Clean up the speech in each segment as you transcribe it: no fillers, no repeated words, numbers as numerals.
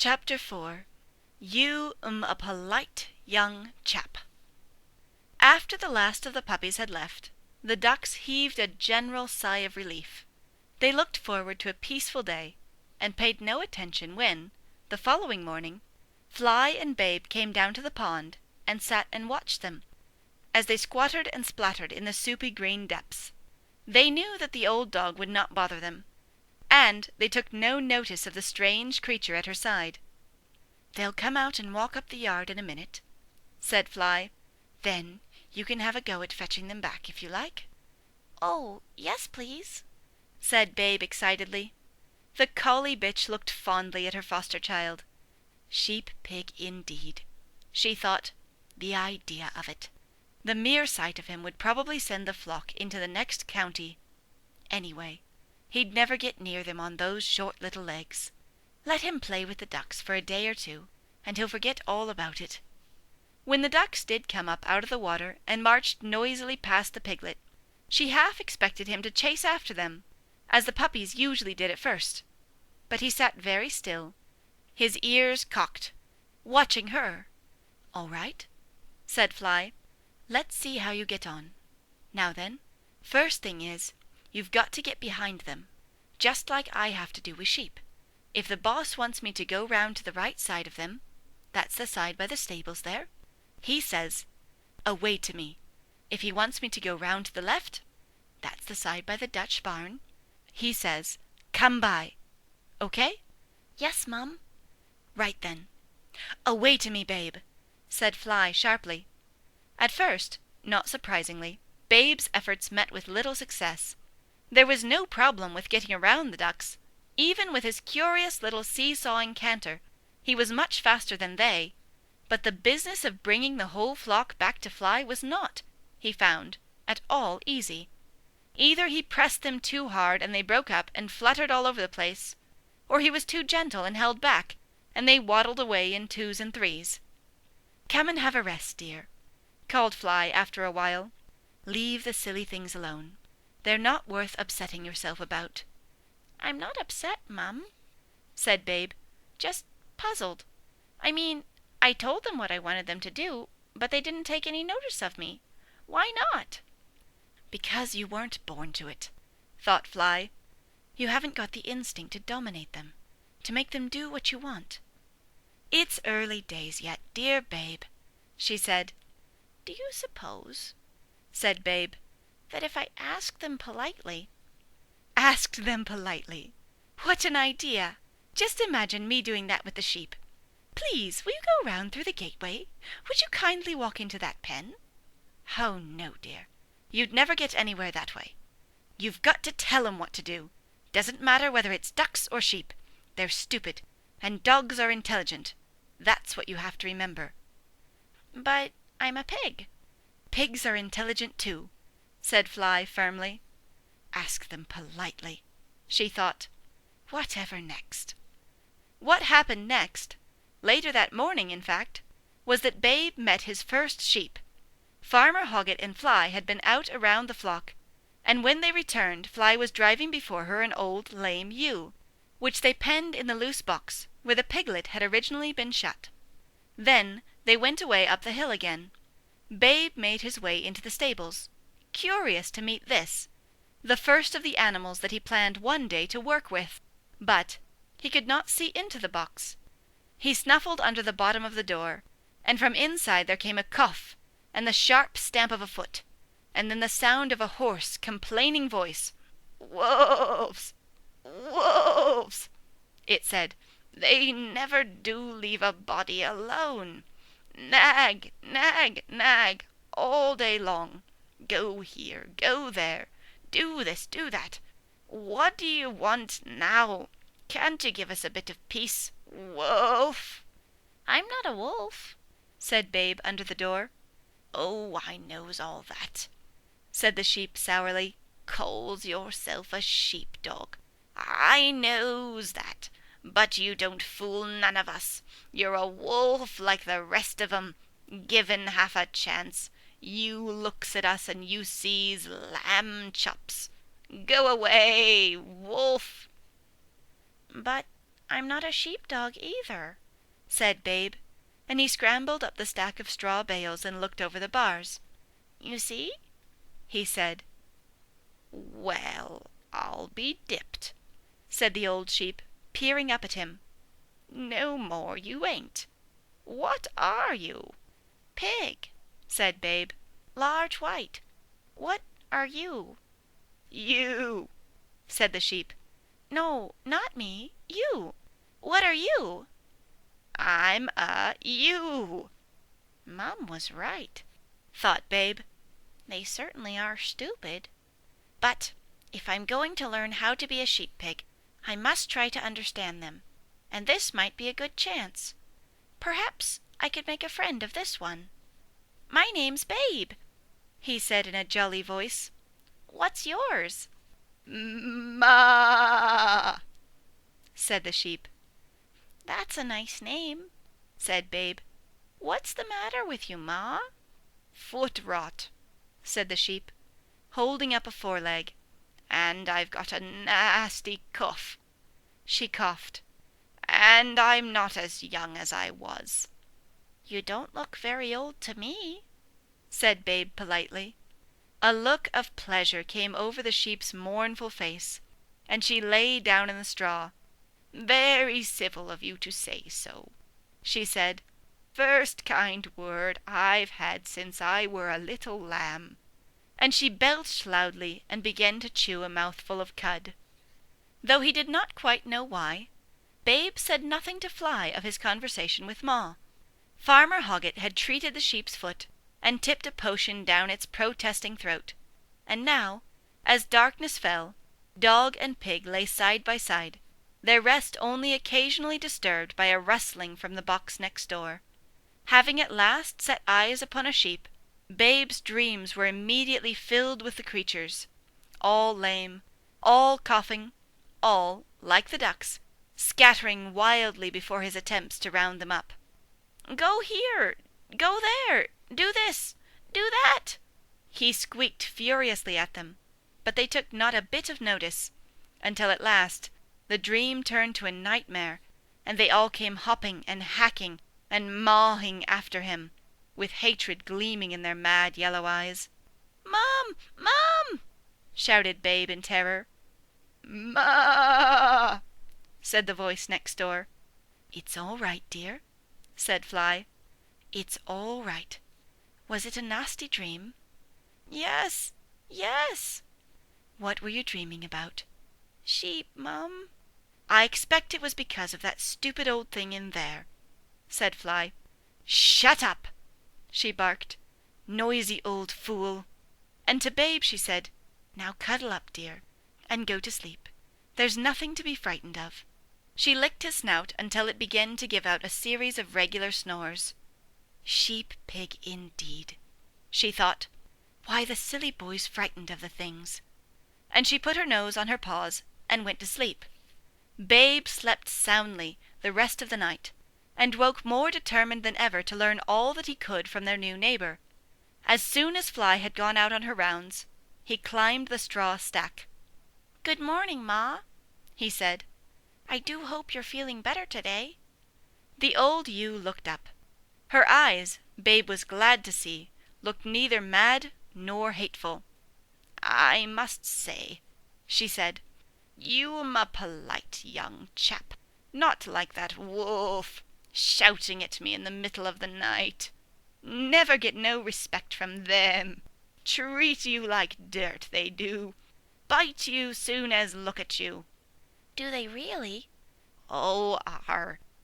Chapter 4. A polite young chap. After the last of the puppies had left, the ducks heaved a general sigh of relief. They looked forward to a peaceful day, and paid no attention when, the following morning, Fly and Babe came down to the pond and sat and watched them, as they squattered and splattered in the soupy green depths. They knew that the old dog would not bother them, and they took no notice of the strange creature at her side. "They'll come out and walk up the yard in a minute," said Fly. "Then you can have a go at fetching them back, if you like." "Oh, yes, please," said Babe excitedly. The collie bitch looked fondly at her foster child. Sheep pig indeed, she thought. The idea of it! The mere sight of him would probably send the flock into the next county. Anyway, he'd never get near them on those short little legs. Let him play with the ducks for a day or two, and he'll forget all about it. When the ducks did come up out of the water and marched noisily past the piglet, she half expected him to chase after them, as the puppies usually did at first. But he sat very still, his ears cocked, watching her. "All right," said Fly. "Let's see how you get on. Now then, first thing is, you've got to get behind them, just like I have to do with sheep. If the boss wants me to go round to the right side of them, that's the side by the stables there, he says, 'Away to me.' If he wants me to go round to the left, that's the side by the Dutch barn, he says, 'Come by.' Okay?" "Yes, Mum." "Right then. Away to me, Babe," said Fly sharply. At first, not surprisingly, Babe's efforts met with little success. There was no problem with getting around the ducks. Even with his curious little see-sawing canter, he was much faster than they. But the business of bringing the whole flock back to Fly was not, he found, at all easy. Either he pressed them too hard and they broke up and fluttered all over the place, or he was too gentle and held back, and they waddled away in twos and threes. "Come and have a rest, dear," called Fly after a while. "Leave the silly things alone. They're not worth upsetting yourself about." "I'm not upset, Mum," said Babe. "Just puzzled. I mean, I told them what I wanted them to do, but they didn't take any notice of me. Why not?" "Because you weren't born to it," thought Fly. "You haven't got the instinct to dominate them, to make them do what you want. It's early days yet, dear Babe," she said. "Do you suppose," said Babe, "that if I asked them politely—" "Asked them politely! What an idea! Just imagine me doing that with the sheep. Please, will you go round through the gateway? Would you kindly walk into that pen? Oh, no, dear. You'd never get anywhere that way. You've got to tell 'em what to do. Doesn't matter whether it's ducks or sheep. They're stupid, and dogs are intelligent. That's what you have to remember." "But I'm a pig." "Pigs are intelligent too," said Fly firmly. "Ask them politely," she thought. Whatever next? What happened next, later that morning in fact, was that Babe met his first sheep. Farmer Hoggett and Fly had been out around the flock, and when they returned Fly was driving before her an old lame ewe, which they penned in the loose box where the piglet had originally been shut. Then they went away up the hill again. Babe made his way into the stables, curious to meet this, the first of the animals that he planned one day to work with. But he could not see into the box. He snuffled under the bottom of the door, and from inside there came a cough and the sharp stamp of a foot, and then the sound of a hoarse, complaining voice. "Wolves! Wolves!" it said. "They never do leave a body alone. Nag, nag, nag, all day long. Go here, go there, do this, do that. What do you want now? Can't you give us a bit of peace? Wolf!" "I'm not a wolf," said Babe under the door. "Oh, I knows all that," said the sheep sourly. "Calls yourself a sheep-dog. I knows that. But you don't fool none of us. You're a wolf like the rest of 'em. Given half a chance, you looks at us and you sees lamb chops. Go away, wolf!" "But I'm not a sheepdog either, said Babe, and he scrambled up the stack of straw bales and looked over the bars. You see? He said. Well, I'll be dipped, said the old sheep, peering up at him. No more you ain't. What are you? Pig, said Babe. large white. What are you? You, said the sheep. No, not me. You. What are you? I'm a ewe. Mum was right, thought Babe. they certainly are stupid. But if I'm going to learn how to be a sheep pig, I must try to understand them, and this might be a good chance. Perhaps I could make a friend of this one. My name's Babe, he said in a jolly voice. What's yours? Ma, said the sheep. That's a nice name, said Babe. What's the matter with you, Ma? Foot rot, said the sheep, holding up a foreleg. And I've got a nasty cough. She coughed. And I'm not as young as I was. You don't look very old to me, said Babe politely. A look of pleasure came over the sheep's mournful face, and she lay down in the straw. Very civil of you to say so, she said. First kind word I've had since I were a little lamb. And she belched loudly and began to chew a mouthful of cud. Though he did not quite know why, Babe said nothing to Fly of his conversation with Ma. Farmer Hoggett had treated the sheep's foot and tipped a potion down its protesting throat, and now, as darkness fell, dog and pig lay side by side, their rest only occasionally disturbed by a rustling from the box next door. Having at last set eyes upon a sheep, Babe's dreams were immediately filled with the creatures, all lame, all coughing, all, like the ducks, scattering wildly before his attempts to round them up. Go here, go there, do this, do that, he squeaked furiously at them, but they took not a bit of notice, until at last the dream turned to a nightmare, and they all came hopping and hacking and mawing after him, with hatred gleaming in their mad yellow eyes. "Mum! Mum!" shouted Babe in terror. "Ma!" said the voice next door. "It's all right, dear," said Fly. "It's all right. Was it a nasty dream?" "Yes, yes." "What were you dreaming about?" "Sheep, Mum." "I expect it was because of that stupid old thing in there," said Fly. "Shut up!" she barked. "Noisy old fool!" And to Babe she said, "Now cuddle up, dear, and go to sleep. There's nothing to be frightened of." She licked his snout until it began to give out a series of regular snores. Sheep pig indeed, she thought. Why, the silly boy's frightened of the things. And she put her nose on her paws and went to sleep. Babe slept soundly the rest of the night, and woke more determined than ever to learn all that he could from their new neighbour. As soon as Fly had gone out on her rounds, he climbed the straw stack. "Good morning, Ma," he said. "I do hope you're feeling better today." The old ewe looked up. Her eyes, Babe was glad to see, looked neither mad nor hateful. "I must say," she said, "you'm a polite young chap, not like that wolf shouting at me in the middle of the night. Never get no respect from them. Treat you like dirt, they do. Bite you soon as look at you." "Do they really?" "Oh,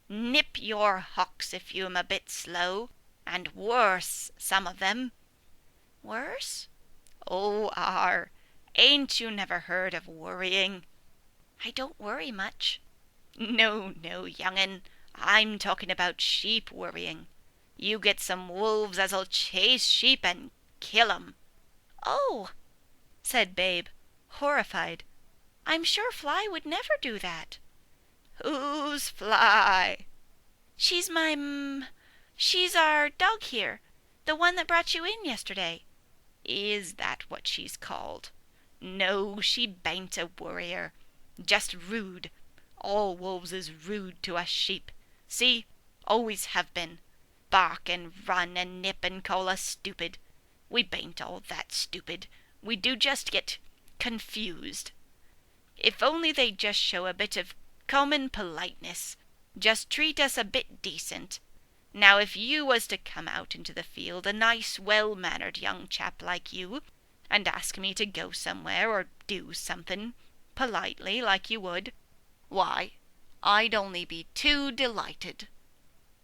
nip your hocks if you'm a bit slow, and worse, some of them." "Worse?" "Oh, ain't you never heard of worrying?" "I don't worry much." No, young'un, I'm talking about sheep worrying. You get some wolves as'll chase sheep and kill 'em." "Oh!" said Babe, horrified. "I'm sure Fly would never do that." "Who's Fly?" "She's she's our dog here, the one that brought you in yesterday." "Is that what she's called? No, she bain't a worrier. Just rude. All wolves is rude to us sheep. See? Always have been. Bark and run and nip and call us stupid. We bain't all that stupid. We do just get confused. If only they'd just show a bit of common politeness, just treat us a bit decent. Now if you was to come out into the field, a nice well-mannered young chap like you, and ask me to go somewhere or do something, politely, like you would, why, I'd only be too delighted.